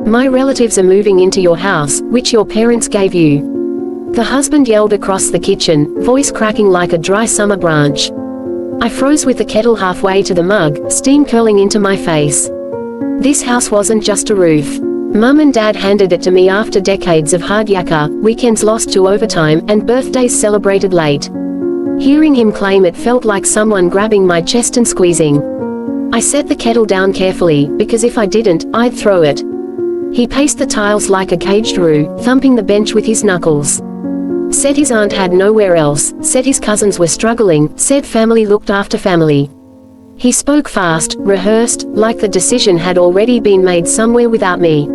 My relatives are moving into your house, which your parents gave you." The husband yelled across the kitchen, voice cracking like a dry summer branch. I froze with the kettle halfway to the mug, steam curling into my face. This house wasn't just a roof. Mum and Dad handed it to me after decades of hard yakka, weekends lost to overtime, and birthdays celebrated late. Hearing him claim it felt like someone grabbing my chest and squeezing. I set the kettle down carefully, because if I didn't, I'd throw it. He paced the tiles like a caged roo, thumping the bench with his knuckles. Said his aunt had nowhere else, said his cousins were struggling, said family looked after family. He spoke fast, rehearsed, like the decision had already been made somewhere without me.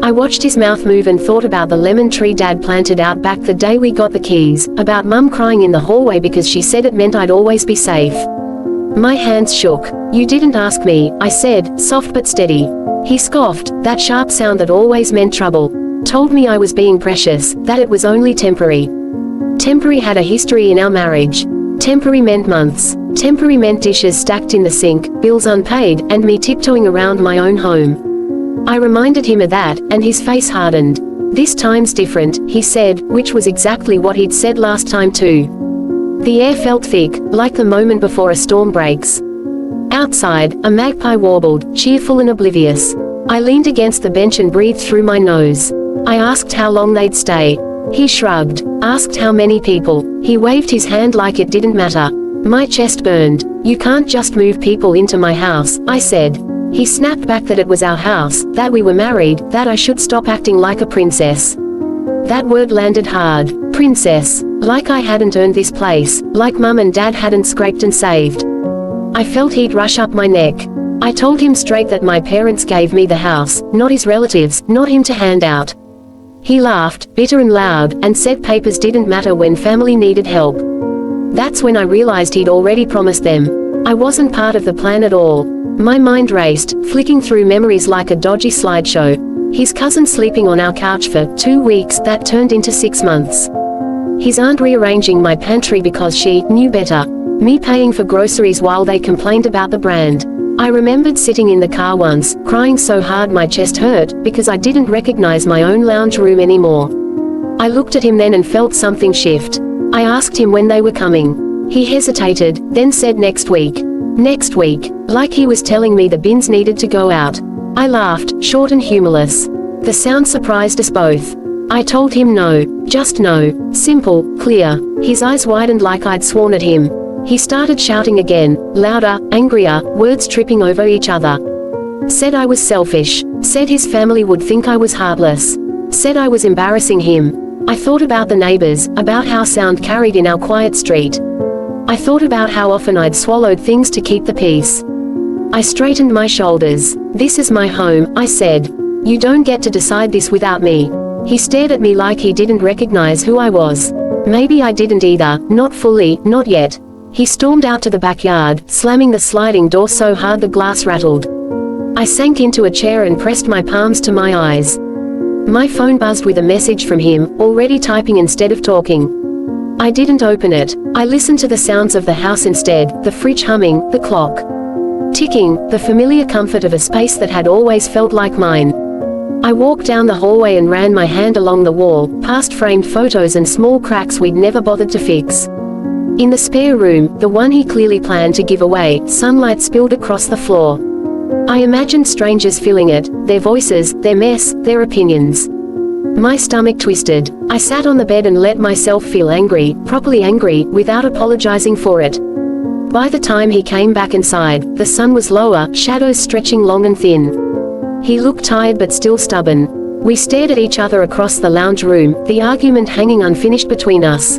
I watched his mouth move and thought about the lemon tree Dad planted out back the day we got the keys, about Mum crying in the hallway because she said it meant I'd always be safe. My hands shook. "You didn't ask me," I said, soft but steady. He scoffed, that sharp sound that always meant trouble. Told me I was being precious, that it was only temporary. Temporary had a history in our marriage. Temporary meant months. Temporary meant dishes stacked in the sink, bills unpaid, and me tiptoeing around my own home. I reminded him of that, and his face hardened. "This time's different," he said, which was exactly what he'd said last time too. The air felt thick, like the moment before a storm breaks. Outside, a magpie warbled, cheerful and oblivious. I leaned against the bench and breathed through my nose. I asked how long they'd stay. He shrugged. Asked how many people. He waved his hand like it didn't matter. My chest burned. "You can't just move people into my house," I said. He snapped back that it was our house, that we were married, that I should stop acting like a princess. That word landed hard. Princess. Like I hadn't earned this place, like Mum and Dad hadn't scraped and saved. I felt he'd rush up my neck. I told him straight that my parents gave me the house, not his relatives, not him to hand out. He laughed, bitter and loud, and said papers didn't matter when family needed help. That's when I realized he'd already promised them. I wasn't part of the plan at all. My mind raced, flicking through memories like a dodgy slideshow. His cousin sleeping on our couch for 2 weeks, that turned into 6 months. His aunt rearranging my pantry because she knew better. Me paying for groceries while they complained about the brand. I remembered sitting in the car once, crying so hard my chest hurt, because I didn't recognize my own lounge room anymore. I looked at him then and felt something shift. I asked him when they were coming. He hesitated, then said next week. Next week. Like he was telling me the bins needed to go out. I laughed, short and humorless. The sound surprised us both. I told him no. Just no. Simple, clear. His eyes widened like I'd sworn at him. He started shouting again, louder, angrier, words tripping over each other. Said I was selfish. Said his family would think I was heartless. Said I was embarrassing him. I thought about the neighbors, about how sound carried in our quiet street. I thought about how often I'd swallowed things to keep the peace. I straightened my shoulders. "This is my home," I said. "You don't get to decide this without me." He stared at me like he didn't recognize who I was. Maybe I didn't either, not fully, not yet. He stormed out to the backyard, slamming the sliding door so hard the glass rattled. I sank into a chair and pressed my palms to my eyes. My phone buzzed with a message from him, already typing instead of talking. I didn't open it. I listened to the sounds of the house instead, the fridge humming, the clock ticking, the familiar comfort of a space that had always felt like mine. I walked down the hallway and ran my hand along the wall, past framed photos and small cracks we'd never bothered to fix. In the spare room, the one he clearly planned to give away, sunlight spilled across the floor. I imagined strangers filling it, their voices, their mess, their opinions. My stomach twisted. I sat on the bed and let myself feel angry, properly angry, without apologizing for it. By the time he came back inside, the sun was lower, shadows stretching long and thin. He looked tired but still stubborn. We stared at each other across the lounge room, the argument hanging unfinished between us.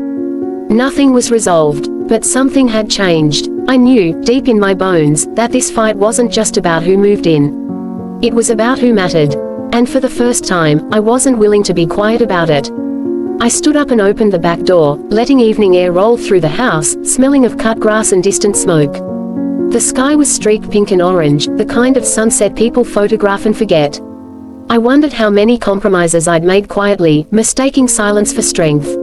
Nothing was resolved, but something had changed. I knew, deep in my bones, that this fight wasn't just about who moved in. It was about who mattered. And for the first time, I wasn't willing to be quiet about it. I stood up and opened the back door, letting evening air roll through the house, smelling of cut grass and distant smoke. The sky was streaked pink and orange, the kind of sunset people photograph and forget. I wondered how many compromises I'd made quietly, mistaking silence for strength.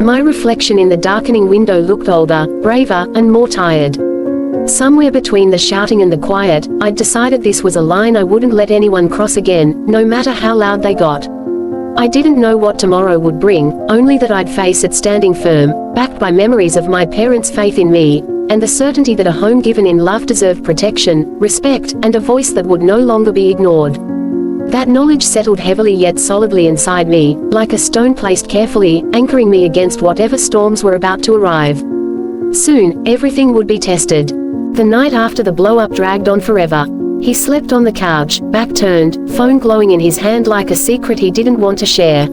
My reflection in the darkening window looked older, braver, and more tired. Somewhere between the shouting and the quiet, I'd decided this was a line I wouldn't let anyone cross again, no matter how loud they got. I didn't know what tomorrow would bring, only that I'd face it standing firm, backed by memories of my parents' faith in me, and the certainty that a home given in love deserved protection, respect, and a voice that would no longer be ignored. That knowledge settled heavily yet solidly inside me, like a stone placed carefully, anchoring me against whatever storms were about to arrive. Soon, everything would be tested. The night after the blow-up dragged on forever. He slept on the couch, back turned, phone glowing in his hand like a secret he didn't want to share.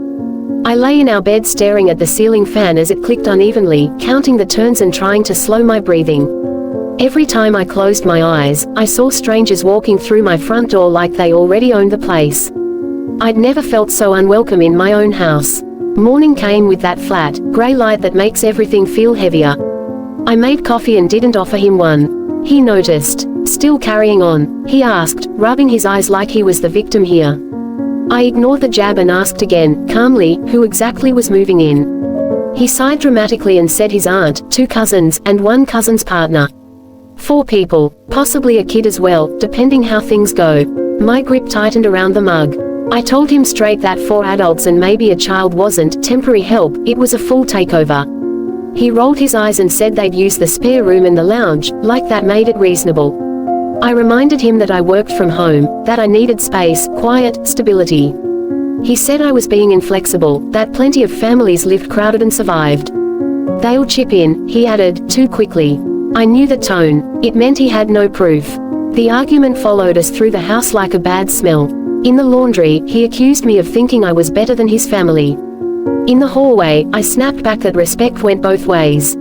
I lay in our bed staring at the ceiling fan as it clicked unevenly, counting the turns and trying to slow my breathing. Every time I closed my eyes, I saw strangers walking through my front door like they already owned the place. I'd never felt so unwelcome in my own house. Morning came with that flat, grey light that makes everything feel heavier. I made coffee and didn't offer him one. He noticed. Still carrying on, he asked, rubbing his eyes like he was the victim here. I ignored the jab and asked again, calmly, who exactly was moving in. He sighed dramatically and said his aunt, 2 cousins, and 1 cousin's partner. 4 people, possibly a kid as well, depending how things go. My grip tightened around the mug. I told him straight that 4 adults and maybe a child wasn't temporary help, it was a full takeover. He rolled his eyes and said they'd use the spare room and the lounge, like that made it reasonable. I reminded him that I worked from home, that I needed space, quiet, stability. He said I was being inflexible, that plenty of families lived crowded and survived. They'll chip in, he added, too quickly. I knew the tone. It meant he had no proof. The argument followed us through the house like a bad smell. In the laundry, he accused me of thinking I was better than his family. In the hallway, I snapped back that respect went both ways.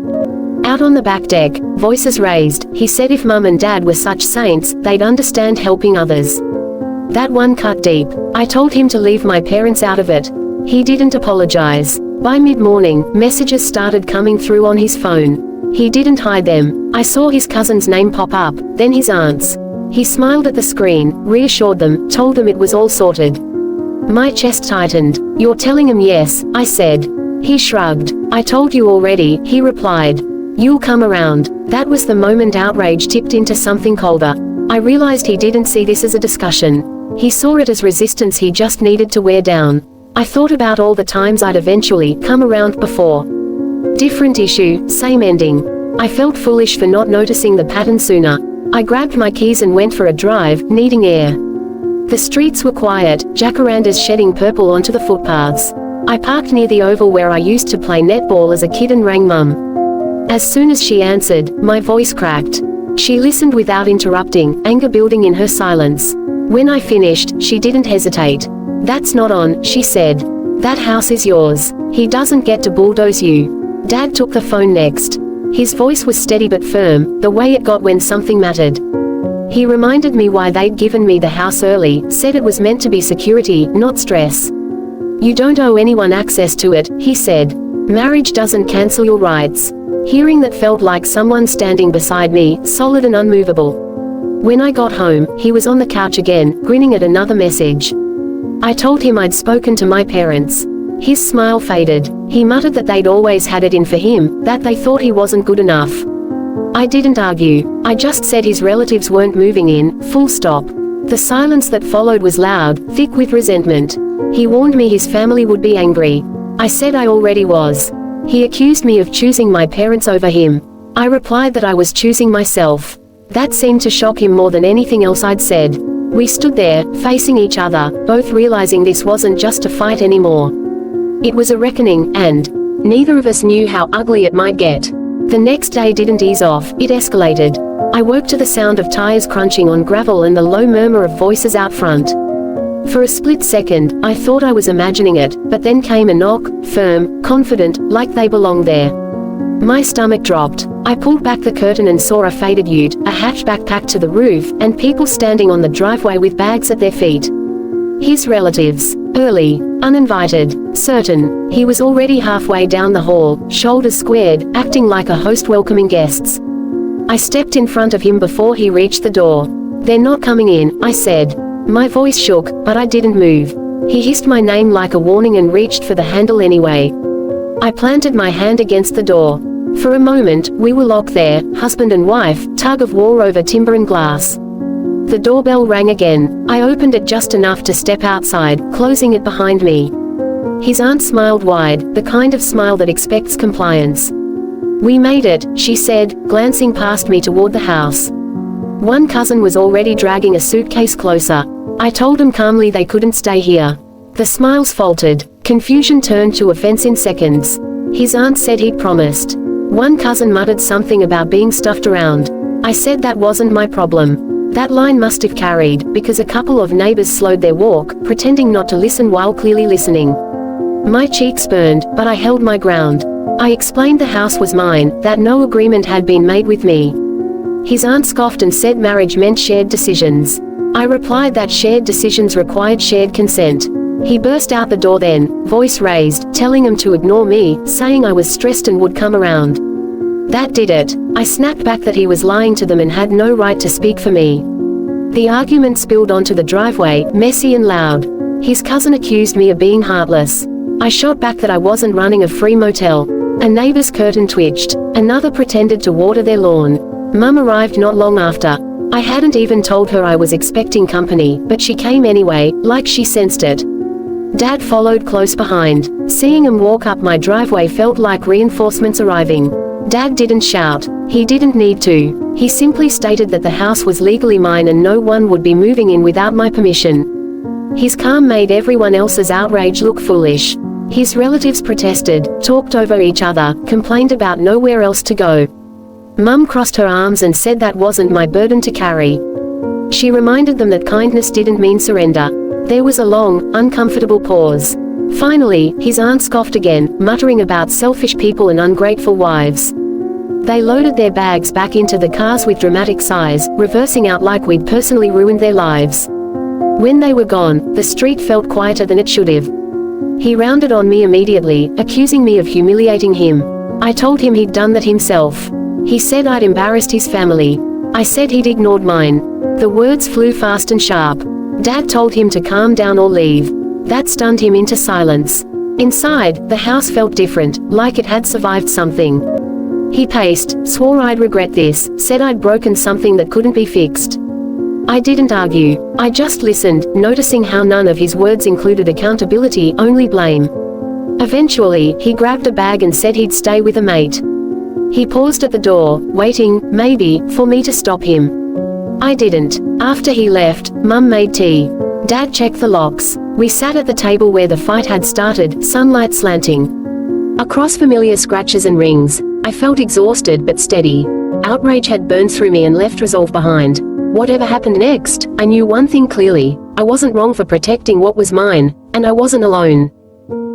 Out on the back deck, voices raised, he said if Mum and Dad were such saints, they'd understand helping others. That one cut deep. I told him to leave my parents out of it. He didn't apologize. By mid-morning, messages started coming through on his phone. He didn't hide them. I saw his cousin's name pop up, then his aunt's. He smiled at the screen, reassured them, told them it was all sorted. My chest tightened. You're telling him yes, I said. He shrugged. I told you already, he replied. You'll come around. That was the moment outrage tipped into something colder. I realized he didn't see this as a discussion. He saw it as resistance he just needed to wear down. I thought about all the times I'd eventually come around before. Different issue, same ending. I felt foolish for not noticing the pattern sooner. I grabbed my keys and went for a drive, needing air. The streets were quiet, jacarandas shedding purple onto the footpaths. I parked near the oval where I used to play netball as a kid and rang Mum. As soon as she answered, my voice cracked. She listened without interrupting, anger building in her silence. When I finished, she didn't hesitate. That's not on, she said. That house is yours. He doesn't get to bulldoze you. Dad took the phone next. His voice was steady but firm, the way it got when something mattered. He reminded me why they'd given me the house early, said it was meant to be security, not stress. You don't owe anyone access to it, he said. Marriage doesn't cancel your rights. Hearing that felt like someone standing beside me, solid and unmovable. When I got home, he was on the couch again, grinning at another message. I told him I'd spoken to my parents. His smile faded. He muttered that they'd always had it in for him, that they thought he wasn't good enough. I didn't argue. I just said his relatives weren't moving in, full stop. The silence that followed was loud, thick with resentment. He warned me his family would be angry. I said I already was. He accused me of choosing my parents over him. I replied that I was choosing myself. That seemed to shock him more than anything else I'd said. We stood there, facing each other, both realizing this wasn't just a fight anymore. It was a reckoning, and neither of us knew how ugly it might get. The next day didn't ease off, it escalated. I woke to the sound of tires crunching on gravel and the low murmur of voices out front. For a split second, I thought I was imagining it, but then came a knock, firm, confident, like they belonged there. My stomach dropped. I pulled back the curtain and saw a faded ute, a hatchback packed to the roof, and people standing on the driveway with bags at their feet. His relatives. Early. Uninvited. Certain. He was already halfway down the hall, shoulders squared, acting like a host welcoming guests. I stepped in front of him before he reached the door. They're not coming in, I said. My voice shook, but I didn't move. He hissed my name like a warning and reached for the handle anyway. I planted my hand against the door. For a moment, we were locked there, husband and wife, tug of war over timber and glass. The doorbell rang again. I opened it just enough to step outside, closing it behind me. His aunt smiled wide, the kind of smile that expects compliance. "We made it," she said, glancing past me toward the house. One cousin was already dragging a suitcase closer. I told him calmly they couldn't stay here. The smiles faltered. Confusion turned to offense in seconds. His aunt said he'd promised. One cousin muttered something about being stuffed around. I said that wasn't my problem. That line must have carried, because a couple of neighbors slowed their walk, pretending not to listen while clearly listening. My cheeks burned, but I held my ground. I explained the house was mine, that no agreement had been made with me. His aunt scoffed and said marriage meant shared decisions. I replied that shared decisions required shared consent. He burst out the door then, voice raised, telling him to ignore me, saying I was stressed and would come around. That did it. I snapped back that he was lying to them and had no right to speak for me. The argument spilled onto the driveway, messy and loud. His cousin accused me of being heartless. I shot back that I wasn't running a free motel. A neighbor's curtain twitched. Another pretended to water their lawn. Mum arrived not long after. I hadn't even told her I was expecting company, but she came anyway, like she sensed it. Dad followed close behind. Seeing him walk up my driveway felt like reinforcements arriving. Dad didn't shout. He didn't need to. He simply stated that the house was legally mine and no one would be moving in without my permission. His calm made everyone else's outrage look foolish. His relatives protested, talked over each other, complained about nowhere else to go. Mum crossed her arms and said that wasn't my burden to carry. She reminded them that kindness didn't mean surrender. There was a long, uncomfortable pause. Finally, his aunt scoffed again, muttering about selfish people and ungrateful wives. They loaded their bags back into the cars with dramatic sighs, reversing out like we'd personally ruined their lives. When they were gone, the street felt quieter than it should have. He rounded on me immediately, accusing me of humiliating him. I told him he'd done that himself. He said I'd embarrassed his family. I said he'd ignored mine. The words flew fast and sharp. Dad told him to calm down or leave. That stunned him into silence. Inside, the house felt different, like it had survived something. He paced, swore I'd regret this, said I'd broken something that couldn't be fixed. I didn't argue. I just listened, noticing how none of his words included accountability, only blame. Eventually, he grabbed a bag and said he'd stay with a mate. He paused at the door, waiting, maybe, for me to stop him. I didn't. After he left, Mum made tea. Dad checked the locks. We sat at the table where the fight had started, sunlight slanting across familiar scratches and rings. I felt exhausted but steady. Outrage had burned through me and left resolve behind. Whatever happened next, I knew one thing clearly. I wasn't wrong for protecting what was mine, and I wasn't alone.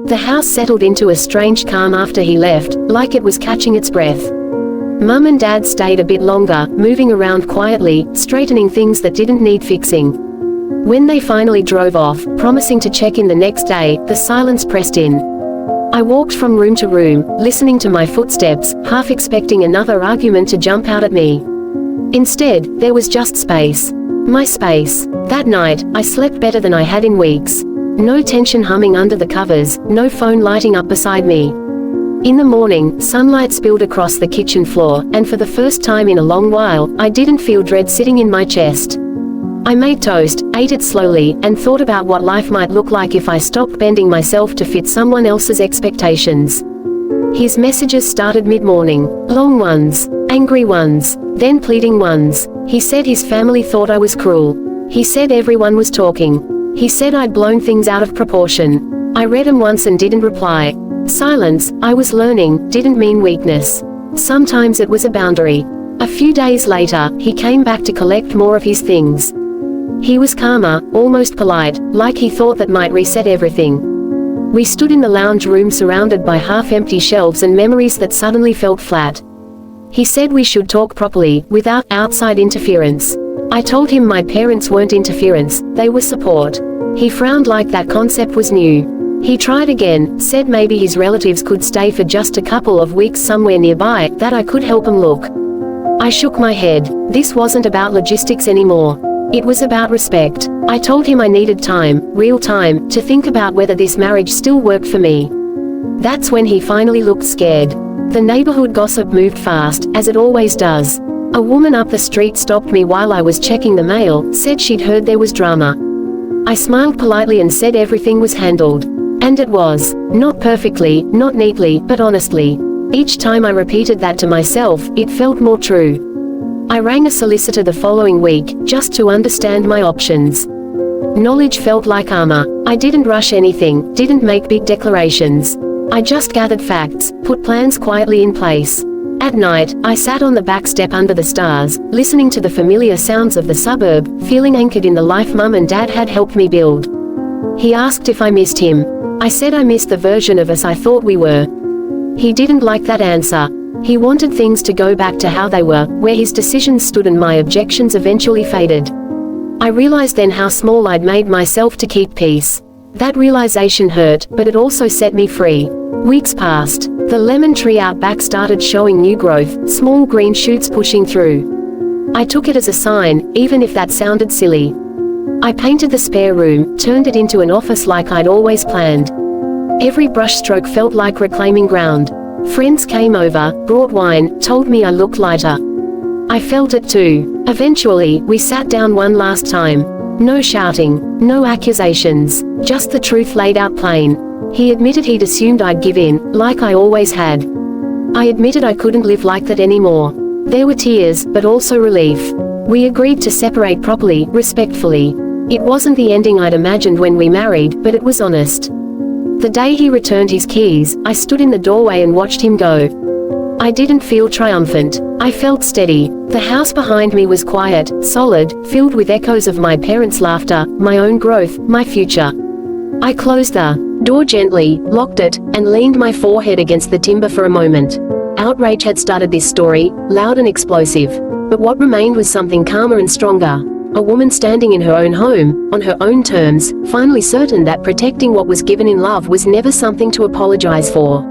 The house settled into a strange calm after he left, like it was catching its breath. Mum and Dad stayed a bit longer, moving around quietly, straightening things that didn't need fixing. When they finally drove off, promising to check in the next day, the silence pressed in. I walked from room to room, listening to my footsteps, half expecting another argument to jump out at me. Instead, there was just space. My space. That night, I slept better than I had in weeks. No tension humming under the covers, no phone lighting up beside me. In the morning, sunlight spilled across the kitchen floor, and for the first time in a long while, I didn't feel dread sitting in my chest. I made toast, ate it slowly, and thought about what life might look like if I stopped bending myself to fit someone else's expectations. His messages started mid-morning. Long ones. Angry ones. Then pleading ones. He said his family thought I was cruel. He said everyone was talking. He said I'd blown things out of proportion. I read him once and didn't reply. Silence, I was learning, didn't mean weakness. Sometimes it was a boundary. A few days later, he came back to collect more of his things. He was calmer, almost polite, like he thought that might reset everything. We stood in the lounge room surrounded by half-empty shelves and memories that suddenly felt flat. He said we should talk properly, without outside interference. I told him my parents weren't interference, they were support. He frowned like that concept was new. He tried again, said maybe his relatives could stay for just a couple of weeks somewhere nearby, that I could help him look. I shook my head. This wasn't about logistics anymore. It was about respect. I told him I needed time, real time, to think about whether this marriage still worked for me. That's when he finally looked scared. The neighborhood gossip moved fast, as it always does. A woman up the street stopped me while I was checking the mail, said she'd heard there was drama. I smiled politely and said everything was handled. And it was. Not perfectly, not neatly, but honestly. Each time I repeated that to myself, it felt more true. I rang a solicitor the following week, just to understand my options. Knowledge felt like armor. I didn't rush anything, didn't make big declarations. I just gathered facts, put plans quietly in place. At night, I sat on the back step under the stars, listening to the familiar sounds of the suburb, feeling anchored in the life Mum and Dad had helped me build. He asked if I missed him. I said I missed the version of us I thought we were. He didn't like that answer. He wanted things to go back to how they were, where his decisions stood and my objections eventually faded. I realized then how small I'd made myself to keep peace. That realization hurt, but it also set me free. Weeks passed. The lemon tree out back started showing new growth, small green shoots pushing through. I took it as a sign, even if that sounded silly. I painted the spare room, turned it into an office like I'd always planned. Every brushstroke felt like reclaiming ground. Friends came over, brought wine, told me I looked lighter. I felt it too. Eventually, we sat down one last time. No shouting, no accusations, just the truth laid out plain. He admitted he'd assumed I'd give in, like I always had. I admitted I couldn't live like that anymore. There were tears, but also relief. We agreed to separate properly, respectfully. It wasn't the ending I'd imagined when we married, but it was honest. The day he returned his keys, I stood in the doorway and watched him go. I didn't feel triumphant. I felt steady. The house behind me was quiet, solid, filled with echoes of my parents' laughter, my own growth, my future. I closed the door gently, locked it, and leaned my forehead against the timber for a moment. Outrage had started this story, loud and explosive. But what remained was something calmer and stronger. A woman standing in her own home, on her own terms, finally certain that protecting what was given in love was never something to apologize for.